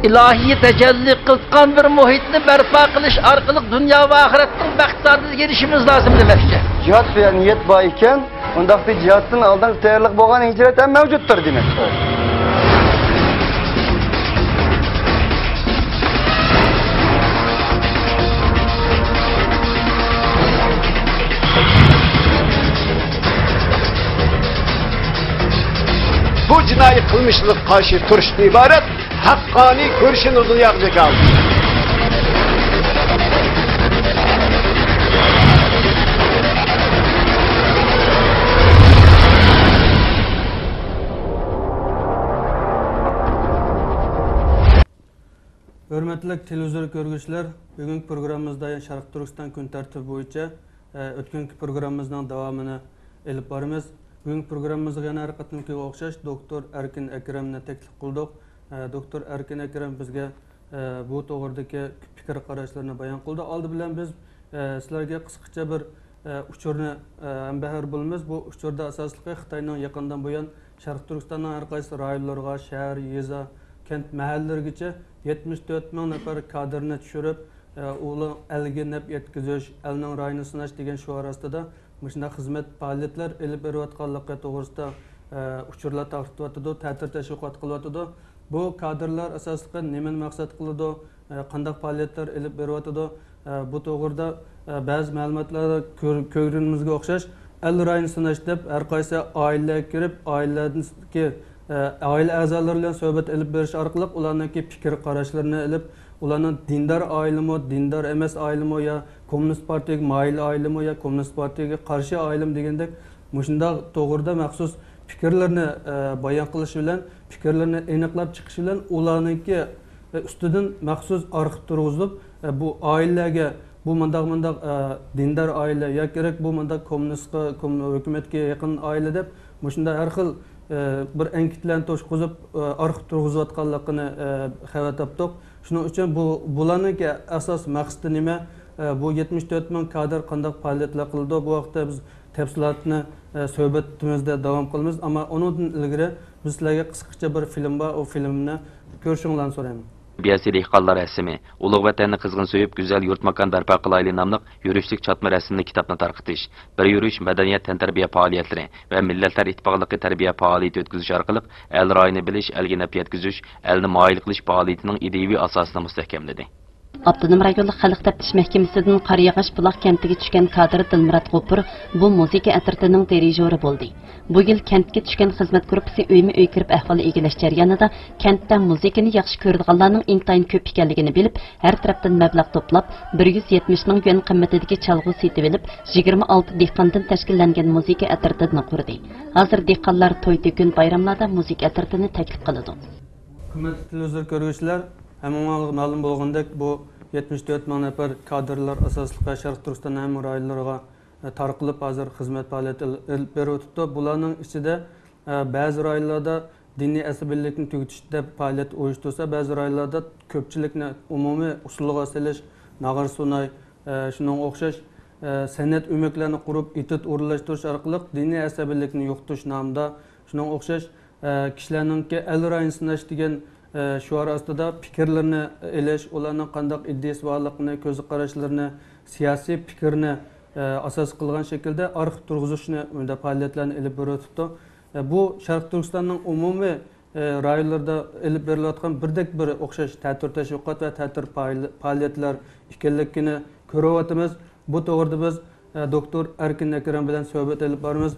ilahiy tecelli kılkan bir muhitni berpa kılış arkalık dünya ve ahiretin bahtlarına gelişimiz lazım demekçe. Cihat veya niyet bağıyken, ondaki cihatın aldan tayarlık boğan hicret hem mevcuttur demek. Bu cinayet kılmışlık karşı turşu ibaret, hakkani görüşün uzun yapacak aldı. Hürmetli televizyon görgüçüler, bugünkü programımızda Şarkı Türkistan gün tertibi boyunca ötkenki programımızdan devamını elip barımız. Bugünkü programımızda yana her qatımki o'xshash Doktor Erkin Akramni taklif qildik. Doktor Erkin Akram bizga bu to'g'ridagi fikr qarashlarini bayon qildi. Oldi bilan biz sizlarga qisqacha bir uchurni bahar bo'lamiz. Bu uchurda asosliqi Xitoyning yaqindan buyon Sharq Turkistonning har qaysi rayonlarga, shahar, yeza, kent mahallalargacha 74 ming nafar kadrni tushirib, ular elga naf yetkazish, elning rayini sinash degan shuar ostida Müşünde hizmet faaliyetler elip beriyotganligi to'g'risida uchurlar tarqatyotdi, ta'tir tashviqot qilyotdi. Bu kadrlar asosida nimani maqsad qiladi, qanday faaliyetlar elip beriyotdi? Bu to'g'rida ba'zi ma'lumotlar ko'rinimizga o'xshash el rayini sinash deb har qaysi oilaga kirib, oiladagi oila a'zolari bilan suhbat elib berish orqali ularning fikr qarashlarini elib, ularning dindor oilami, dindor emas oilami ya Komünist Partiyaga mayil oilami ya Komünist Partiyaga qarshi oilam degandek mushunda to'g'rida maxsus fikrlarni bayon qilish bilan, fikrlarni aniqlab chiqish bilan ularningki ustidan maxsus arxiv turg'izib, bu oilaga bu mandaq dindor oila ya kerak bu mandaq kommunist hukumatga yaqin oila deb mushunda har xil bir anketlarni to'shqizib arxiv turg'izayotganligini xabar topdik. Shuning uchun bularning asos maqsadi nima? Bu 74 ming kadr qanday faoliyatlar qildi? Bu vaqtda biz tafsilotni suhbatimizda davom qilamiz, ammo undan ilgari biz sizlarga qisqacha bir film bor, o filmni ko'rishinglarni so'rayman. Biyasi dehqonlar rasmi, ulug' vatanni qizg'in so'yib, go'zal yurt makon barpo qilayli nomli yurishlik chatma rasmli kitobni tarqitish, bir yurish madaniyat tantarbiya faoliyatlari va millatlar ittifoqligi tarbiya faoliyati o'tkazish orqali el rayini bilish, elga naf yetkazish, elni moyil qilish faoliyatining ideaviy asosini mustahkamladi. Abdunum rayonluq xalq taftish mahkamasidan Qariyag'ash buloq kentiga tushgan kadr Dilmurod G'ofur bu musiqa atritining dirijori bo'ldi. Bu yil kentga tushgan xizmat gruppasi uyma-uy kirib ahvol egalash jarayonida kentda musiqani yaxshi ko'radiganlarning intayin ko'p ekanligini bilib, har tarafdan mablag' to'plab 170 ming yuan qimmatidagi chalg'u setib olib, 26 dehqondan tashkillangan musiqa atritini qurdi. Hozir dehqonlar to'y-to'kun bayramlarda musiqa atritini taklif qiladi. Hurmatli televizor ko'ruvchilar, hammaga ma'lum bo'lgandek bu 74 ming nafar kadrlar asosli Sharq Turkiston ham rayonlariga tarqalib hozir xizmat faoliyati olib berayotdi. Bularning ichida ba'zi rayonlarda diniy asabiylikni tugutish deb faoliyat uyushtirsa, ba'zi rayonlarda ko'pchilikni umumiy usulga selish, nag'ar sunay, shunga o'xshash san'at o'maklarini qurib, etit o'rnalashtirish orqali diniy asabiylikni yo'qotish nomida, shunga o'xshash kishilarningki el rayini sinash degan shuar ostida fikrlarni elish, ularning qanday iddiasi borligini, ko'z qarashlarini, siyosiy fikrni asos qilgan shaklda arxiv turg'izishni unda faoliyatlarni elib borayotdi. Bu Sharq Turkistonning umumiy rayonlarda elib berilayotgan birdek bir o'xshash ta'tir tashviqot va ta'tir faoliyatlar ekanligini ko'ryapmiz. Bu to'g'rida biz Doktor Erkin Akram bilan suhbat elib boramiz.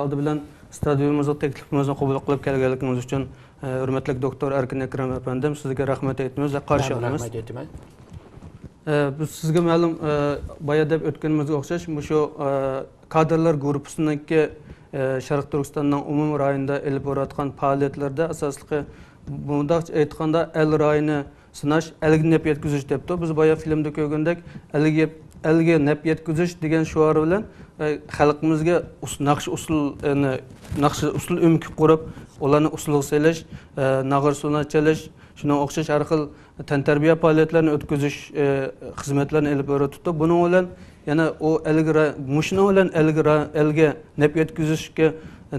Oldi bilan stadionimizga taklifimizni qabul qilib kelganligingiz uchun hurmatli Doktor Erkin Akram afandim, sizga rahmat aytamiz va qarshi olamiz. Rahmat aytaman. Biz sizga ma'lum boya deb o'tganimizga o'xshash shu kadrlar guruhininki Sharq Turkistonning umumiy rayonida elib borayotgan faoliyatlarda asosli bunday aytganda el rayini sinash, elga naf yetkazish debdi. Biz boya filmda ko'rgandek elga naf yetkazish degan shuar bilan xalqimizga naqsh usul umki qurib, ularni usulga selish, nag'ar suna chalish, shunga o'xshash har xil tantarbiya faoliyatlarini o'tkazish xizmatlarini elib borayotdi. Buning bilan yana o mushuni bilan elga naf yetkazishga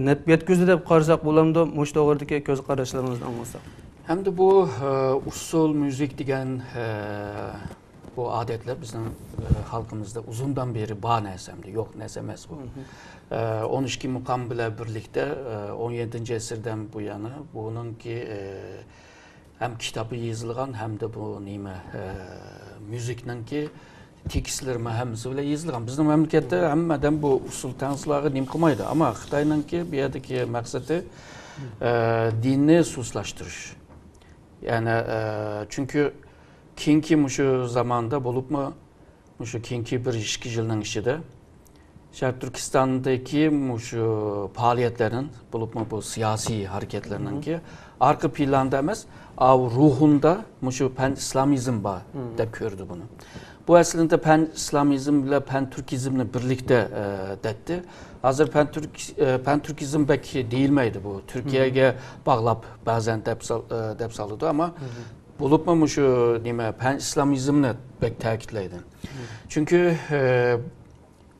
naf yetkazdi deb qarasak bo'lamdi. Mush to'g'ridagi ko'z qarashlaringizni anglasak. Hem de bu usul müzik degan bu adetler bizim halkımızda uzundan beri bağ nesemdi. Yok nesemez bu. 12 mukam bile birlikte 17. esirden bu yana bunun ki hem kitabı yazılgan hem de bu nime müzikten ki tekstlerime hemsi bile yazılgan. Bizim memlekette hemmeden bu usul tansıları nim kılmaydı ama Xitay'nın ki bir yerdeki maksadı dinini suslaştırış. Yani çünkü kinki şu zamanda bulup mu şu kinki bir 2 yılın içinde Şarkı Türkistan'daki şu faaliyetlerin bulup mu bu siyasi hareketlerinin ki arka planda emez ruhunda şu pen İslamizm var da gördü bunu. Bu aslında pen İslamizm ile pen Türkizmle birlikte detti. Hazır pen Türkizm belki değil miydi bu? Türkiye'ye bağlap bazen depsalıdı ama bulup mu şu nime pen İslamizmle pek takitleydi. Çünkü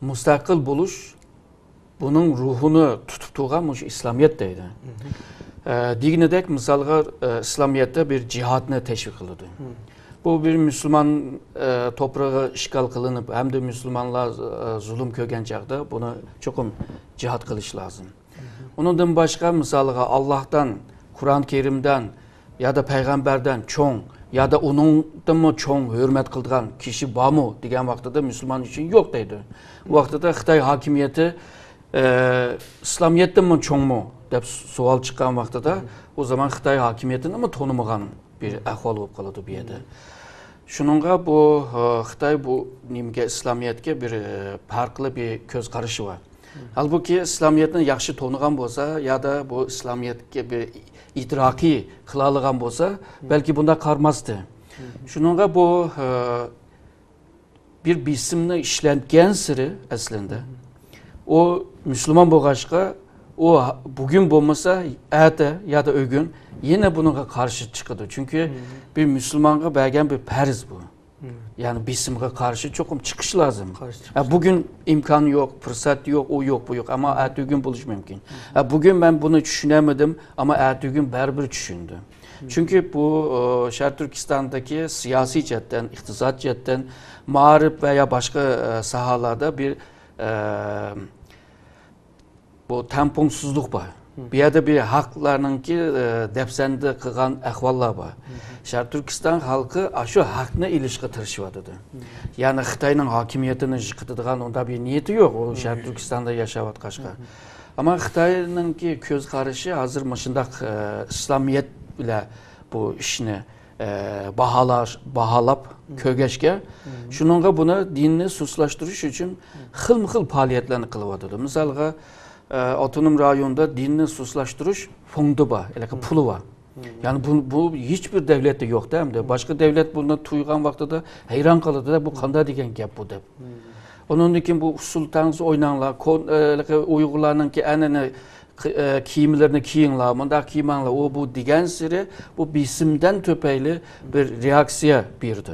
müstakil buluş bunun ruhunu tutup tuğan şu İslamiyet'teydi. Diğinedek misalga İslamiyet'te bir cihadını teşvik kıldı. Bu bir Müslüman toprağı işgal kılınıp hem de Müslümanlar zulüm kögen çağda buna çokum cihad kılış lazım. Ondan başka misalga Allah'tan, Kur'an-ı Kerim'den ya da peygamberden çoğun ya da onundan mı çoğun hürmet kıldıran kişi var mı diyen vaxtada Müslüman için yok deydi. Bu vaxtada Xitay hakimiyeti İslamiyet'ten mi çoğun mu dep sual çıkan vaxtada o zaman Xitay hakimiyetini mi tanımıgan bir ahval olup kalıdı bir yerde. Şununla bu Xitay bu nimge İslamiyet'e bir farklı bir göz karışı var. Halbuki İslamiyet'ini yaxşı tanıgan bolsa ya da bu İslamiyet'e bir idraki kılalıgan bolsa belki bunda karmazdı. Şununla bu bir bisimni işlengen sırı aslında. O Müslüman boğaçka o bugün bulmasa ertə ya da ögün yine bununla karşı çıkıdı. Çünkü bir Müslüman'a belgen bir perz bu. Yani bisimge karşı çok çıkış lazım. Bugün imkan yok, fırsat yok, o yok, bu yok ama ertə gün buluş mümkün. Bugün ben bunu düşünemedim ama ertə gün berber düşündü. Çünkü bu Şarkı Türkistan'daki siyasi cidden, iktisat cidden, mağrip veya başka sahalarda bir bu tamponsuzluk var. Bir yerde bir haklarının ki depsende kılan ahvallar var. Şarkı Türkistan halkı şu hakına ilişki tırşıvadıdı. Yani Xitay'nın hakimiyetini yıkıtıdığan onda bir niyeti yok. O Şarkı Türkistan'da yaşavat kaşka. Ama Xitay'nın ki göz karışı hazır maşındak İslamiyet bile bu işini bahalap kögeçke. Şununla buna dinini suslaştırış için xıl faaliyetlerini kılıvadıdı. Misalga otonom rayonda dinini suslaştırış fondu var, pulu var. Yani bu hiçbir devlette yok değil mi? Başka devlet buna tuygan vaxtda da heyran kalıdı da bu kanda degen gap bu dep. Onun için bu sultanız oynanlar, Uygurlarının ki enene kiyimlerini kiyinler, manda kiymanlar, o bu degen siri bu bisimden töpeyli bir reaksiya birdi.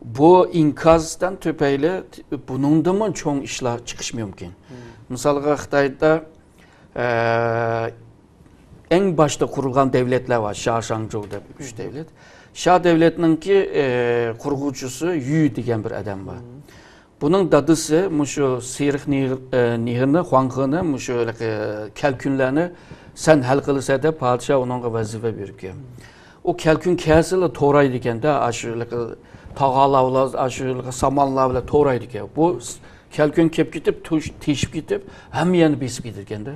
Bu inkazdan töpeyli bunun da mı çoğun işler çıkış mümkün. Mesela Xitay'da en başta kurulgan devletler var. Şah Şangzhou'da 3 devlet. Şah devletinin ki kurgucusu Yu diyen bir adam var. Bunun dadısı şu Sirih Nihir'ini, Huanghe'ni, şu kelkünlerini sen hal kılırsa da padişah onunla vazife verip ki. O kelkün kəsiyle toraydı iken de aşırılık tağalavla, aşırılık samanlavla toraydı ki. Bu kelkün kep gidip, teşip gidip hem yeni besip gidirken de.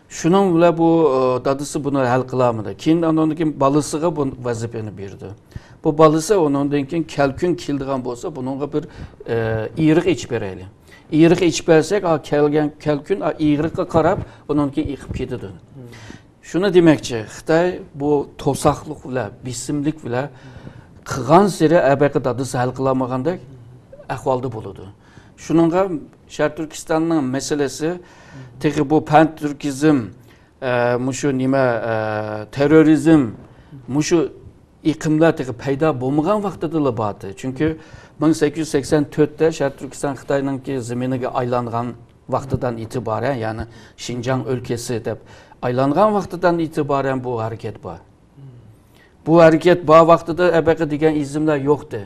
Şunun bile bu dadısı bunu hal kılamıdı. Keyin onunki balısıga bu vazifeni berdi. Bu balısı onundan kelkün kildiğen bolsa bununla bir iğrik iç bereli. İğrik iç bersek kelkün iğrikka karab onunki yıkıp gidiyor. Şunu demekçi, Xitay bu tosaqlıq bilə, bisimlik bilə qıған seri əbəqi dadısı hal kılamaganda ahvalda buludu. Şununla Şarkı Türkistan'ın meselesi teki bu pan-Türkizm, muşu nime terörizm, muşu ikimler teki peyda bulmagan vaxtıda da batı. Çünkü 1884'te Şarkı Türkistan Xitay'nın ki zeminiga aylanğan vaxtıdan itibaren yani Şinjan ülkesi de aylanğan vaxtıdan itibaren bu hareket var. Bu hareket bu vaqtida abaqa degan izimlar yo'qdi.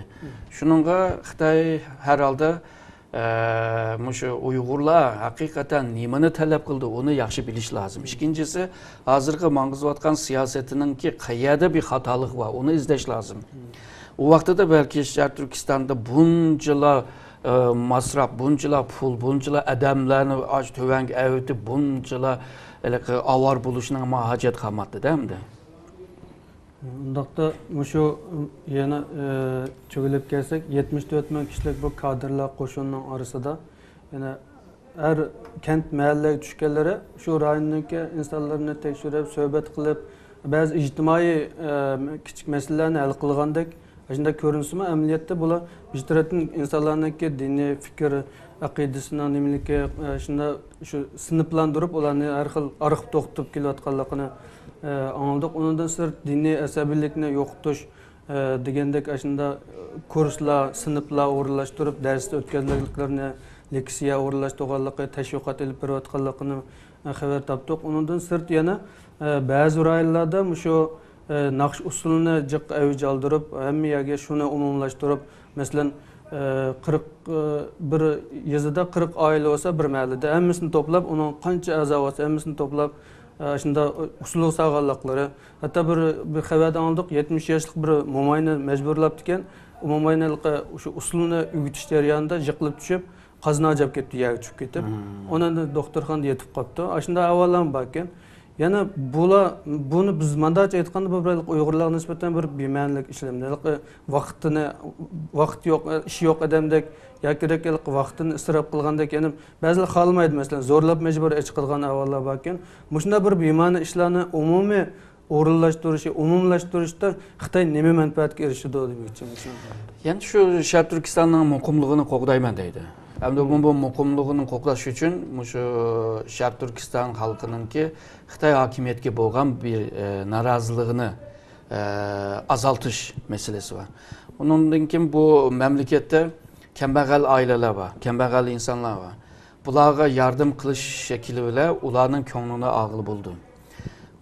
Shuningga Xitoy har holda mushu Uyg'urlar haqiqatan nimani talab qildi, uni yaxshi bilish lozim. Ikkinchisi, hozirgi mang'izayotgan siyosatininki qayerda bir xatolik bor, uni izlash lozim. U vaqtida balki Sharq Turkistonda bunchalar masraf, bunchalar pul, bunchalar odamlarni och tuvanga avitib, bunchalar avar bo'lishning hojat qolmadi-da endi. Undaqda mushu yana cho'gilib kelsak 74 ming kishilik bu kadrlar qo'shinining orasida yana har kent mahallaga tushganlari shu rayondagi insonlarni tekshirib, suhbat qilib, ba'zi ijtimoiy kichik masalalarni hal qilgandek shunda ko'rinsimi, amaliyotda bular bir tarafdan insonlarniki diniy fikr, aqidasini nimaligi shunda shu sinflantirib ularni har xil arxib to'xtab kelayotganligini anladık. Ondan sonra dini asabiylikni yo'qotish degandek shunda kurslar, sinflar o'rinlashtirib, darsda o'tkazilganliklarini, leksiya o'rinlashtirganligi, tashviqot olib berayotganligini xabar topdik. Ondan sonra yana ba'zi rayonlarda shu naqsh usulini jiq avj oldirib, hamma yerga shuni umumlashtirib, masalan 41 yezida 40 oila bo'lsa bir mahallada hammasini to'plab, uning qancha a'zo bo'lsa hammasini to'plab shunda usul sağlıqları, hatta bir xabarda aldık 70 yaşlık bir momayni mecburlab ekan, o momayniga şu usulni o'gitish jarayonida yiqilib tushib, qazna ajab ketdi, yerga tushib ketib, ondan doktorxonada yetib qoldi. Shunda avvaldan bor ekan. Yana buni biz mandacha aytganda bu Uyg'urlarga nisbatan bir bema'nilik ishlamlar, vaqt yo'q, ish yo'q odamdek yoki vaqtini isrof qilgandek, yana ba'zilar xohlamaydi, masalan, zo'rlab majbur ish qilgan avvallar bor ekan. Shunda bir bema'ni ishlarni umumiy umumlashtirishda Xitoy nima manfaatga erishdi demoqchi. Yani şu Sharq Turkistonning muqimligini qo'g'dayman deydi. Hamda bu muqimligini qo'g'dash uchun shu Sharq Turkiston xalqininki Xitoy hokimiyatiga bo'lgan bir noroziligini azaltish meselesi var. Ondan keyin bu mamlakatda kambag'al oilalar bor, kambag'al insonlar bor. Bularga yardım qilish shakli bilan ularning ko'nglini og'il bo'ldi.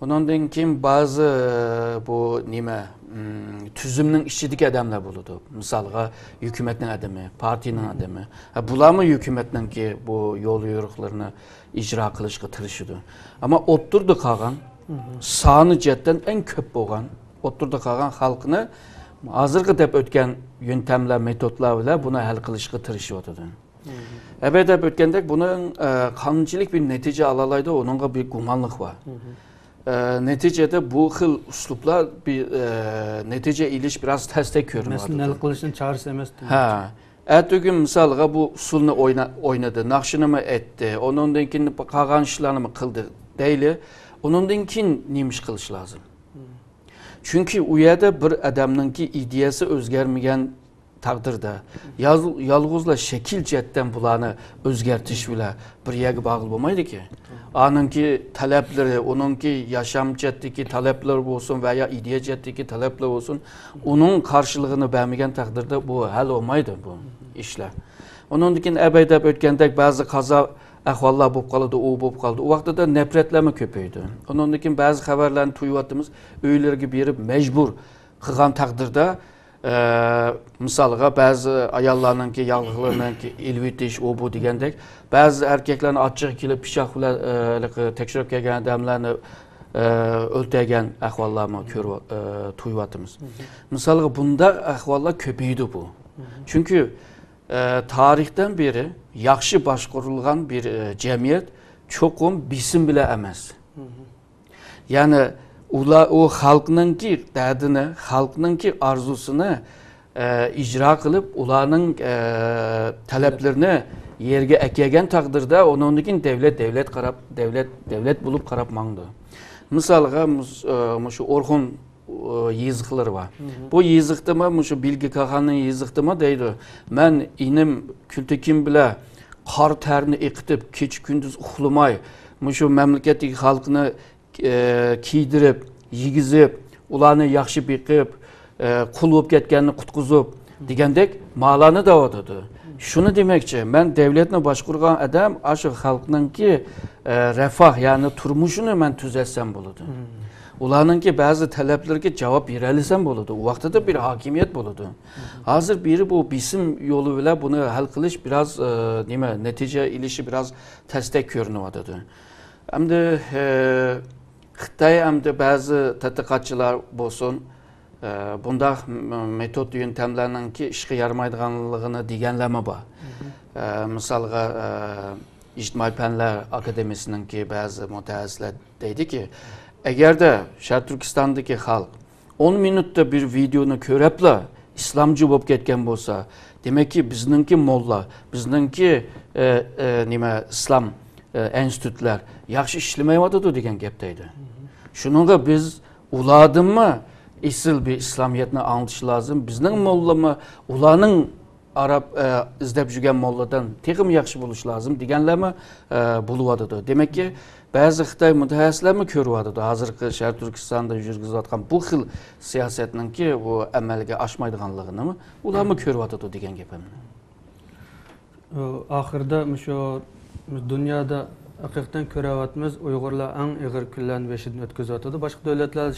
Ondan keyin ba'zi bu nima tüzümün işçilik adamlar buludu. Misalga hükümetin adamı, partinin adamı. Bularmı hükümetin ki bu yol yo'riqlarini icra qilishga tirishidi. Ama o'ttirdi qolgan, soni jihatdan eng ko'p bo'lgan, o'ttirdi qolgan xalqni hozirgi deb o'tgan yöntemler, metodlar bilan buni hal qilishga tirishyapti. Ebe deb o'tgandek buning qanchalik bir natija olalaydi, onunga bir gumonlik var. Neticede bu xil uslublar bir netice iliş biraz teste görünüyor. Mesela hal qilishning chorasi emas. Ha. Ertugün misalga bu usulni oynadı, naqshini mi etdi, ondan keyin qolgan ishlarni mi qildi deyli. Ondan keyin nima ish qilish lozim. Chunki u yerda bir odamningki ideyasi o'zgarmagan taqdirda yolg'izla shakil jihatdan bularni o'zgartish bilan bir yerga bog'liq bo'lmaydi-ki. Anınki talepleri, onunki yaşam jihatdagi talepler olsun veya ideya jihatdagi talepler olsun, onun karşılığını vermegen takdirde bu hal olmaydı bu işler. Onun için ebeydep ötkendek bazı kaza ahvallar bo'lib qoldi, u bo'lib qoldi. O vaqtda nefretlenme köpeydi. Onun için bazı haberlerini tuyuvatımız öylerge berib mecbur qilgan taqdirda misalga ba'zi ayollarninki yalg'izlarninki ilvitish u bu degandek ba'zi erkaklarni achchiq kelib pichoq bilan tekshirib kelgan odamlarni o'ltirgan ahvollarni ko'rib tuyuvatimiz. Misalga bunda ahvollar ko'paydi bu. Chunki tarixdan beri yaxshi boshqarilgan bir jamiyat cho'qim bisim bilan emas. Yani o xalqninki dardini, xalqninki arzusini icra qilib, ularning talablarini yerga akyagan taqdirda onundan devlet bulup qarab mangdi. Misalga shu Orxon yeziqlari var. Bu yeziqdimi, shu Bilgi Kağanning yeziqdimi deydi. Men inim Kültekin bilan qor tarni eqitib, kech kunduz uxlamay, shu mamlakatdagi xalqni kiydirib, yigizib, ularni yaxshi beqib, qul bo'lib ketganini qutqizib degandek ma'lani da'vatadi. Şunu demekçi, ben devletini başkurgan adam, aşı halkınınki refah, yani turmuşunu ben tüzetsem buludu. Ularınki bazı taleplerine cevap verelisem buludu. O vakti da bir hakimiyet buludu. Hazır biri bu bisim yolu ile bunu hal kılış biraz netice ilişi biraz testek görünüyordu. Hem de Xitay hem de bazı tədqiqatçılar bolsun, bunda metod yöntemlerinin ki işe yaramaydıganlığını degenleme var. Misalga İctimai Fənlər Akademisinin ki bazı mütəxəssislər deydi ki, eğer de Şərq Türkistan'daki halk 10 minutta bir videonu körəplə İslamcı bolup ketken bolsa, demek ki bizninki molla, bizninki İslam enstitüler yaxşı işlemeyvadıdı degen gepteydi. Şununla biz uladın mı isil bir İslamiyetini anlatışı lazım. Bizning mollama ulanın Arap izlep жүрген molladan texim yaxşı buluş lazım degenleme buluvadıdı. Demek ki bazı Xitay mütəxəssislər mi körüvadıdı? Hazırki Şərq Türkistan'da yürgüzüvatqan bu xil siyasetinin ki bu əməlge aşmaydıganlığını mı ular mı körüvadıdı degen gepemni? Ahırda şu dünyada hakikaten körevatımız Uygurlar en ağır küllerin beşidini ötküzüyordu. Başka devletler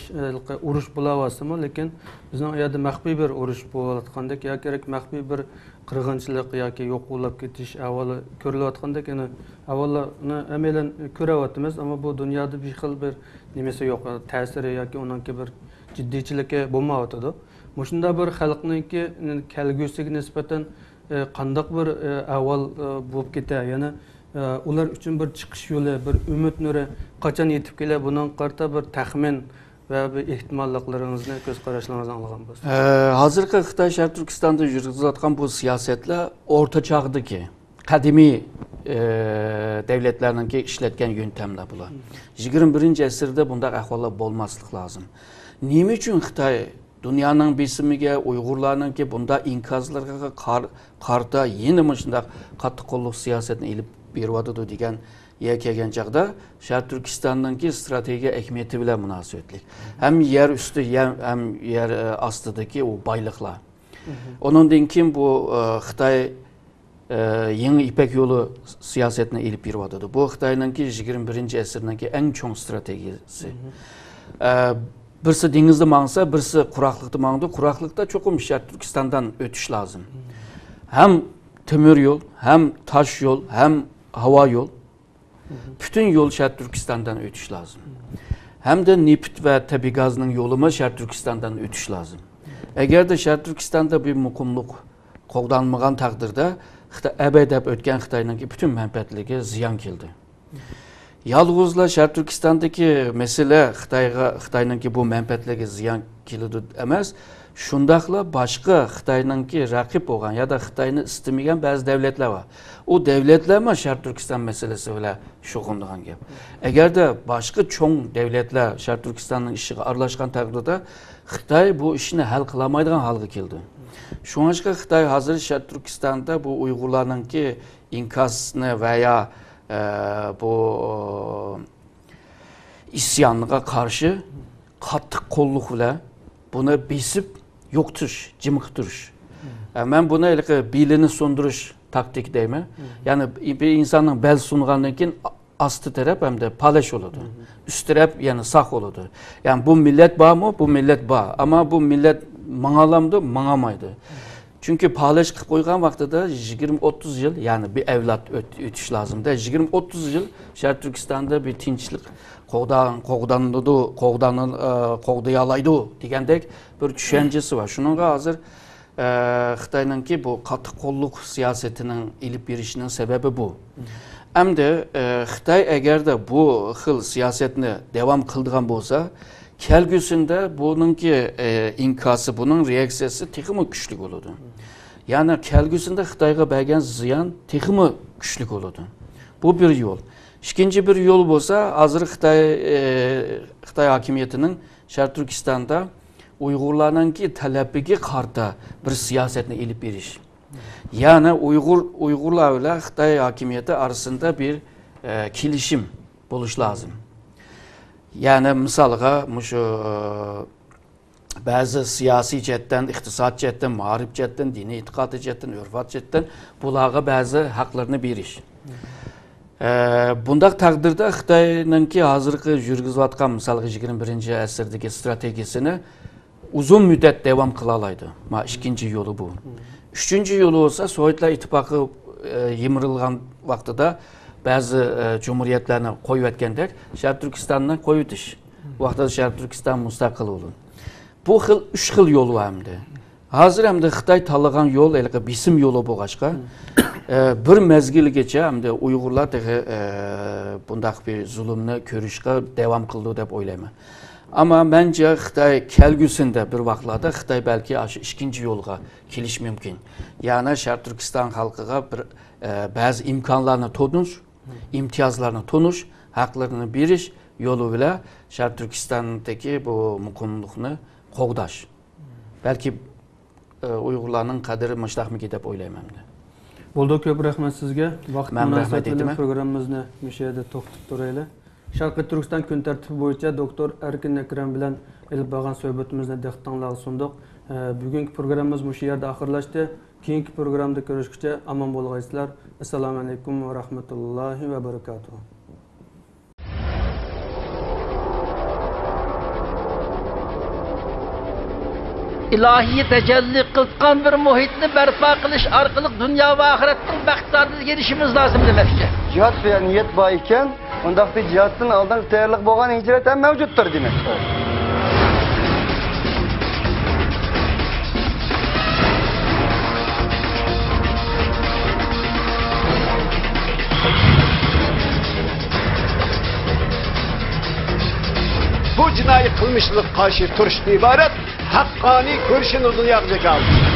uruş bulavası mı? Lakin bizden yerde mahbi bir uruş bulavatkandık. Ya gerek mahbi bir kırgınçılık ya ki yok olup getiş avalı körüvatkandık. Yani avalını emelen körevatımız ama bu dünyada bir xil bir nimesi yok. Tesiri ya ki onunki bir ciddiçilik bulmavatıdı. Muşunda bir halkının ki kelgüsü nispeten kandak bir aval bulup gidiyor. Yani ular üçün bir çıkış yolu, bir ümit nuri kaçan yetip kele bunun karta bir tahmin ve bir ihtimallıklarınızı, göz kararlarınızı anlayan bolsun. Hazırki Xitay Şərq Türkistan'da yürütülen bu siyasetle orta çağdaki kadimi devletlerinin ki işletken yöntemler bular. 21. əsrdə bunda ahvallar bolmaslık lazım. Nime üçün Xitay dünyanın bisimige Uygurlarının ki bunda inkazlarga karta yeni mışında katı kolluk siyasetini ilip berwadıdı degen kelgen çağda Şərq Türkistan'ın ki strateji ehemmiyeti bile münasebetlik. Hem yer üstü hem yer astıdaki o baylıklar. Onun kim bu Xitay yeni İpek yolu siyasetine ilip berwadıdı. Bu Xitay'ın ki 21. əsrindeki en çok stratejisi. Birisi denizde mağınsa, birisi kuraklıkta mağındı. Kuraklıkta çokum Şərq Türkistan'dan ötüş lazım. Hem temir yol, hem taş yol, hem hava yol. Bütün yol Şərq Türkistan'dan ötüş lazım. Hem de neft ve tabi gazının yoluma Şərq Türkistan'dan ötüş lazım. Eğer de Şərq Türkistan'da bir mukumluk qoğdanmağan takdirde ebedep ötken Xitay'ın ki bütün menfaatligi ziyan keldi. Yalğızla Şərq Türkistan'daki mesele Xitay'ın ki bu menfaatligi ziyan keldi emas. Şundaqla başka Xitay'ın ki rakip olan ya da Xitay'ını istemeyen bazı devletler var. O devletler mi Şərq Türkistan meselesi öyle şokunduğun gibi. Eğer de başka çoğun devletler Şərq Türkistan'ın işine arlaşkan takdirde Xitay bu işini hal kılamaydıgan halga keldi. Şu an Xitay hazır Şərq Türkistan'da bu Uygurların ki inkasını veya bu isyanlığa karşı katı kolluk ile bunu besip yok tutuş, cimik duruş. Ben buna bilini sunduruş taktik deyme. Yani bir insanın bel sunğandan keyin astı taraf hem de paleş olurdu. Üst taraf yani sağ olurdu. Yani bu millet bağ mı? Bu millet bağ. Ama bu millet mağalamdı, mağamaydı. Çünkü paleş koygan vaxtda 20-30 yıl yani bir evlat ötüş lazımdı. 20-30 yıl Şərq Türkistan'da bir tinçlik qoğdayalaydı degendek bir düşüncesi var. Şununla hazır Xitay'ın ki bu katı kolluk siyasetinin ilip birişinin sebebi bu. Hem de Xitay eğer de bu xil siyasetini devam kıldığan bolsa kelgüsünde bunun ki inkası, bunun reaksiyası teximi güçlük olurdu. Yani kelgüsünde Xitay'a bergen ziyan teximi güçlük olurdu. Bu bir yol. İkinci bir yol bolsa hazır Xitay hakimiyetinin Şərq Türkistan'da Uygurların ki talebiga qarta bir siyasetini ilip beriş. Yani Uygurlar ile Xitay hakimiyeti arasında bir kilişim buluş lazım. Yani misalga şu ba'zi siyosiy jihatdan, iqtisod jihatdan, ma'rif jihatdan, diniy e'tiqod jihatdan, urf-odat jihatdan bularga ba'zi haqlarni berish. Bundaq taqdirda Xitoyninki hozirgi yurgizayotgan misalga 21-asrdagi strategiyasini uzun müddet devam qila oladi. Ma ikkinchi yo'li bu. Üçüncü yo'li olsa Sovetlar ittifoqi yemirilgan vaqtida ba'zi cumhuriyatlarni qo'yib o'tgandek, Sharq Turkistondan qo'yib o'tish. Bu vaqtda Sharq Turkiston mustaqil bo'ldi. Bu xil 3 xil yo'l var hamda. Hozir hamda Xitoy tanlagan yo'l elga bisim yo'li bo'lg'achqa, bir mezgilgacha hamda Uyg'urlar bundaq bir zulmni ko'rishga davom qildi deb o'ylayman. Ama bence Xitoy kelgusunda bir vaqtlarda Xitoy balki shu ikkinchi yo'lga kelish mumkin. Yani Sharq Turkiston xalqiga bir ba'zi imkonlarni to'nish, imtiyozlarni to'nish, haqlarini berish yo'li bilan Sharq Turkistondagi bu muqimlikni qo'g'dash. Balki Uyg'urlarning qadri mushtahmiki deb o'ylayman. Bo'ldi, ko'p rahmat sizga. Vaqt munosabati bilan programmamizni bu yerda to'xtatib turaylik. Sharqiy Turkiston kun tartibi bo'yicha doktor Erkin Akram bilan ilib borgan suhbatimizni diqqatingizga sundiq. Bugungi programmamiz bu yerda oxirlashdi. Keyingi programda ko'rishguncha omon bo'lg'aysizlar. Assalomu alaykum va rahmatullohi va barakatuh. İlahi tecelli kılkan bir muhitni berpa kılış arkalık dünya ve ahiretin baktardız gelişimiz lazım demekçe. Cihat veya niyet var iken, ondaqda cihatın aldan tayyorlik bo'lgan hicret ham mavjuddir demek. Bu cinayi kılmışlık karşı turuştu ibaret, hakkani görüşün uzun yapacak aldı.